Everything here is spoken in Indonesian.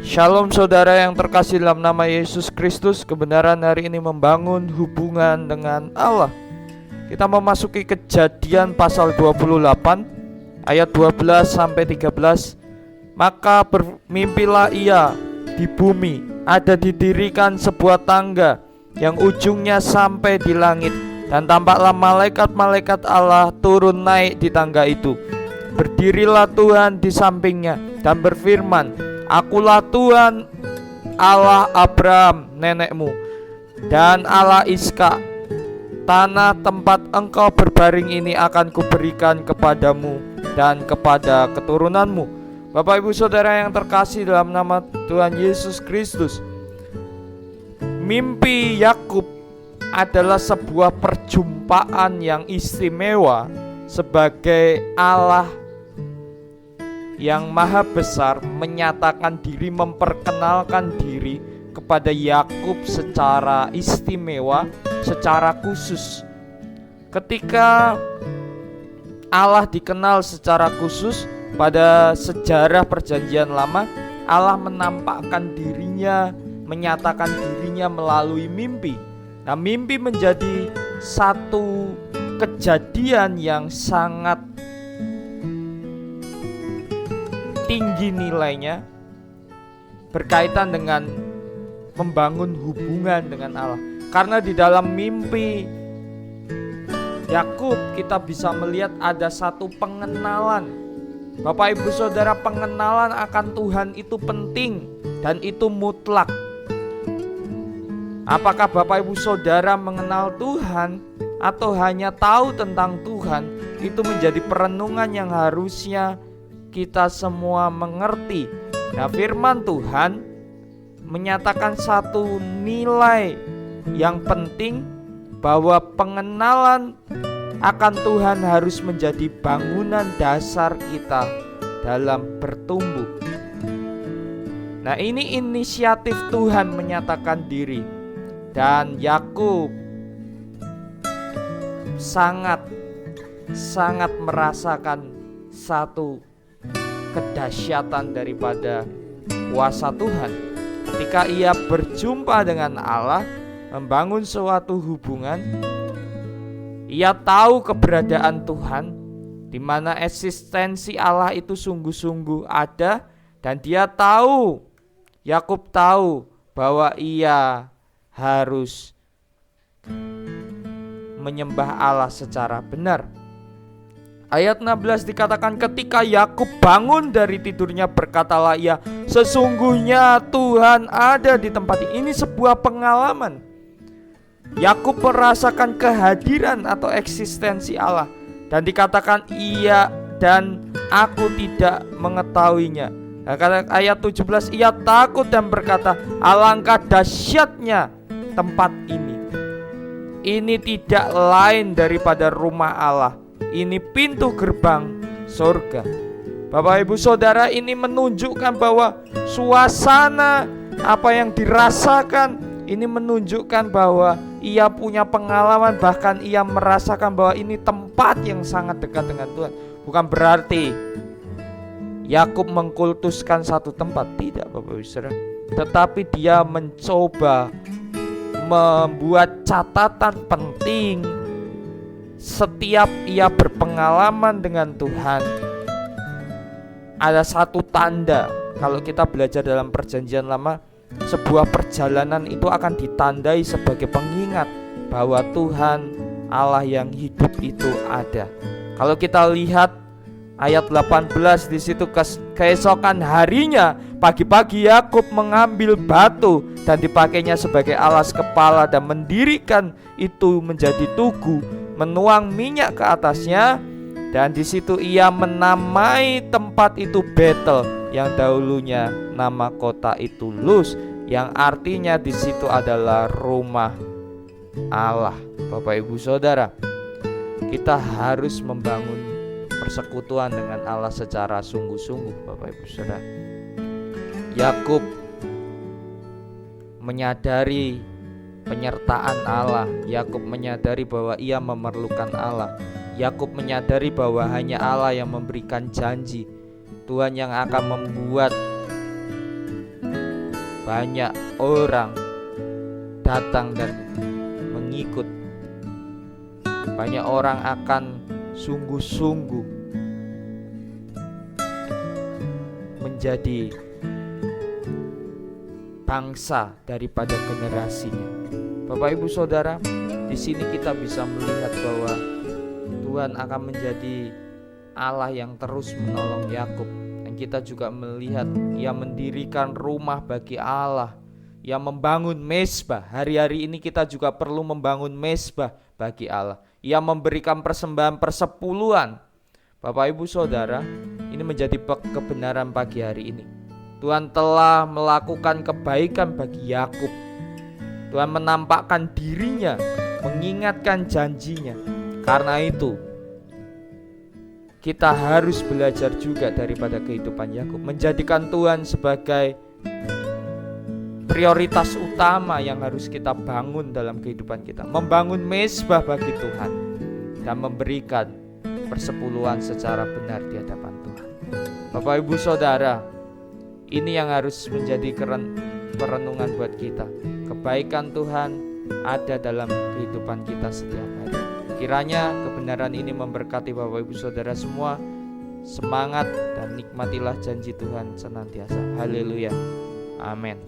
Shalom saudara yang terkasih dalam nama Yesus Kristus. Kebenaran hari ini membangun hubungan dengan Allah. Kita memasuki Kejadian pasal 28 ayat 12 sampai 13. Maka bermimpilah ia di bumi, ada didirikan sebuah tangga yang ujungnya sampai di langit, dan tampaklah malaikat-malaikat Allah turun naik di tangga itu. Berdirilah Tuhan di sampingnya dan berfirman, Akulah Tuhan Allah Abraham nenekmu dan Allah Ishak. Tanah tempat engkau berbaring ini akan kuberikan kepadamu dan kepada keturunanmu. Bapak ibu saudara yang terkasih dalam nama Tuhan Yesus Kristus, mimpi Yakub adalah sebuah perjumpaan yang istimewa sebagai Allah yang maha besar menyatakan diri, memperkenalkan diri kepada Yakub secara istimewa, secara khusus. Ketika Allah dikenal secara khusus pada sejarah perjanjian lama, Allah menampakkan dirinya, menyatakan dirinya melalui mimpi. Nah, mimpi menjadi satu kejadian yang sangat tinggi nilainya berkaitan dengan membangun hubungan dengan Allah. Karena di dalam mimpi Yakub kita bisa melihat ada satu pengenalan. Bapak ibu saudara, pengenalan akan Tuhan itu penting dan itu mutlak. Apakah Bapak ibu saudara mengenal Tuhan atau hanya tahu tentang Tuhan, itu menjadi perenungan yang harusnya kita semua mengerti. Nah, firman Tuhan menyatakan satu nilai yang penting, bahwa pengenalan akan Tuhan harus menjadi bangunan dasar kita dalam bertumbuh. Nah, ini inisiatif Tuhan menyatakan diri, dan Yakub sangat merasakan satu kedahsyatan daripada kuasa Tuhan. Ketika ia berjumpa dengan Allah, membangun suatu hubungan, ia tahu keberadaan Tuhan, di mana eksistensi Allah itu sungguh-sungguh ada, dan dia tahu, Yakub tahu bahwa ia harus menyembah Allah secara benar. Ayat 16 dikatakan, ketika Yakub bangun dari tidurnya, berkatalah ia, sesungguhnya Tuhan ada di tempat ini. Ini sebuah pengalaman. Yakub merasakan kehadiran atau eksistensi Allah, dan dikatakan ia dan aku tidak mengetahuinya. Ayat 17, ia takut dan berkata, alangkah dahsyatnya tempat ini. Ini tidak lain daripada rumah Allah. Ini pintu gerbang surga. Bapak ibu saudara, ini menunjukkan bahwa suasana apa yang dirasakan ini menunjukkan bahwa ia punya pengalaman, bahkan ia merasakan bahwa ini tempat yang sangat dekat dengan Tuhan. Bukan berarti Yakub mengkultuskan satu tempat, tidak Bapak ibu saudara, tetapi dia mencoba membuat catatan penting. Setiap ia berpengalaman dengan Tuhan, ada satu tanda. Kalau kita belajar dalam perjanjian lama, sebuah perjalanan itu akan ditandai sebagai pengingat bahwa Tuhan Allah yang hidup itu ada. Kalau kita lihat ayat 18 di situ, keesokan harinya pagi-pagi Yakub mengambil batu dan dipakainya sebagai alas kepala dan mendirikan itu menjadi tugu, menuang minyak ke atasnya, dan di situ ia menamai tempat itu Betel, yang dahulunya nama kota itu Luz, yang artinya di situ adalah rumah Allah. Bapak ibu saudara, kita harus membangun persekutuan dengan Allah secara sungguh-sungguh. Bapak ibu saudara, Yakub menyadari penyertaan Allah. Yakub menyadari bahwa ia memerlukan Allah. Yakub menyadari bahwa hanya Allah yang memberikan janji. Tuhan yang akan membuat banyak orang datang dan mengikut. Banyak orang akan sungguh-sungguh menjadi bangsa daripada generasinya. Bapak Ibu Saudara, di sini kita bisa melihat bahwa Tuhan akan menjadi Allah yang terus menolong Yakub. Dan kita juga melihat Ia mendirikan rumah bagi Allah, Ia membangun mezbah. Hari-hari ini kita juga perlu membangun mezbah bagi Allah. Ia memberikan persembahan persepuluhan. Bapak Ibu Saudara, ini menjadi kebenaran pagi hari ini. Tuhan telah melakukan kebaikan bagi Yakub. Tuhan menampakkan dirinya, mengingatkan janjinya. Karena itu, kita harus belajar juga daripada kehidupan Yakub, menjadikan Tuhan sebagai prioritas utama yang harus kita bangun dalam kehidupan kita. Membangun mezbah bagi Tuhan dan memberikan persepuluhan secara benar di hadapan Tuhan. Bapak Ibu Saudara, ini yang harus menjadi perenungan buat kita. Kebaikan Tuhan ada dalam kehidupan kita setiap hari. Kiranya kebenaran ini memberkati Bapak Ibu Saudara semua. Semangat dan nikmatilah janji Tuhan senantiasa. Haleluya. Amin.